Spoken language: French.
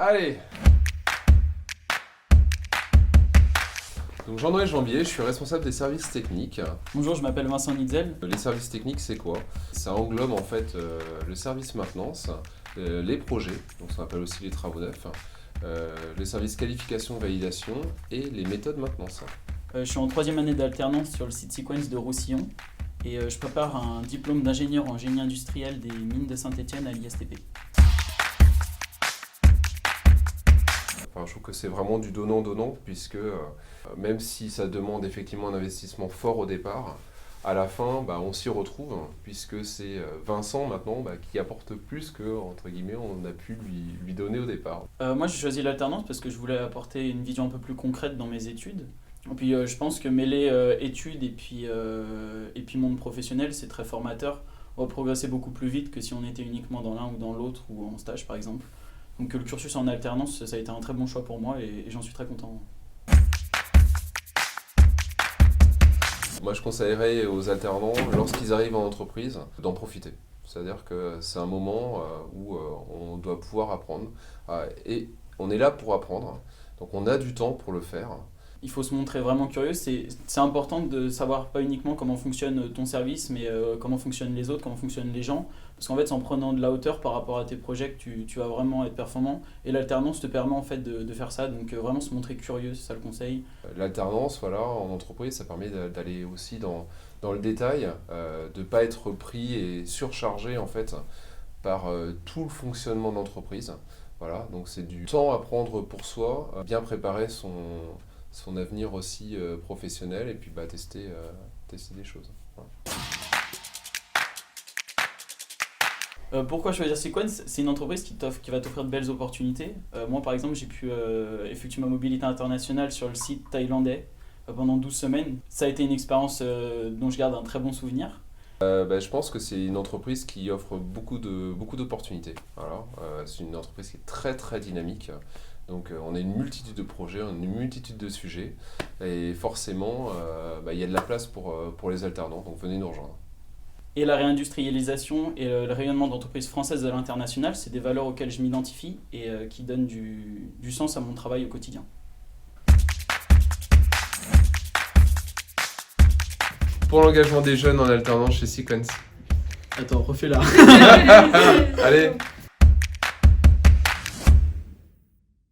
Allez. Donc Jean-Noël Jambier, je suis responsable des services techniques. Bonjour, je m'appelle Vincent Nitzel. Les services techniques, c'est quoi? Ça englobe en fait le service maintenance, les projets, donc ça appelle aussi les travaux neufs, les services qualification, validation et les méthodes maintenance. Je suis en 3e année d'alternance sur le site Sequence de Roussillon et je prépare un diplôme d'ingénieur en génie industriel des mines de Saint-Étienne à l'ISTP. Enfin, je trouve que c'est vraiment du donnant-donnant puisque même si ça demande effectivement un investissement fort au départ, à la fin, on s'y retrouve puisque c'est Vincent maintenant qui apporte plus que, entre guillemets, on a pu lui donner au départ. Moi, j'ai choisi l'alternance parce que je voulais apporter une vision un peu plus concrète dans mes études. Et puis, je pense que mêler études et puis monde professionnel, c'est très formateur. On va progresser beaucoup plus vite que si on était uniquement dans l'un ou dans l'autre ou en stage, par exemple. Donc, le cursus en alternance, ça a été un très bon choix pour moi et j'en suis très content. Moi, je conseillerais aux alternants, lorsqu'ils arrivent en entreprise, d'en profiter. C'est-à-dire que c'est un moment où on doit pouvoir apprendre. Et on est là pour apprendre, donc on a du temps pour le faire. Il faut se montrer vraiment curieux. C'est important de savoir pas uniquement comment fonctionne ton service, mais comment fonctionnent les autres, comment fonctionnent les gens. Parce qu'en fait, c'est en prenant de la hauteur par rapport à tes projets que tu vas vraiment être performant. Et l'alternance te permet en fait de faire ça. Donc vraiment se montrer curieux, c'est ça le conseil. L'alternance, en entreprise, ça permet d'aller aussi dans le détail, de ne pas être pris et surchargé en fait par tout le fonctionnement de l'entreprise. Voilà, donc c'est du temps à prendre pour soi, bien préparer son avenir aussi professionnel et puis tester des choses. Voilà. Pourquoi choisir Sequence? C'est une entreprise qui va t'offrir de belles opportunités. Moi, par exemple, j'ai pu effectuer ma mobilité internationale sur le site thaïlandais pendant 12 semaines. Ça a été une expérience dont je garde un très bon souvenir. Je pense que c'est une entreprise qui offre beaucoup d'opportunités. Voilà. C'est une entreprise qui est très très dynamique. Donc on a une multitude de projets, une multitude de sujets. Et forcément, il y a de la place pour les alternants. Donc venez nous rejoindre. Et la réindustrialisation et le rayonnement d'entreprises françaises à l'international, c'est des valeurs auxquelles je m'identifie et qui donnent du sens à mon travail au quotidien. Pour l'engagement des jeunes en alternance chez Sequence. Attends, refais-la. Allez.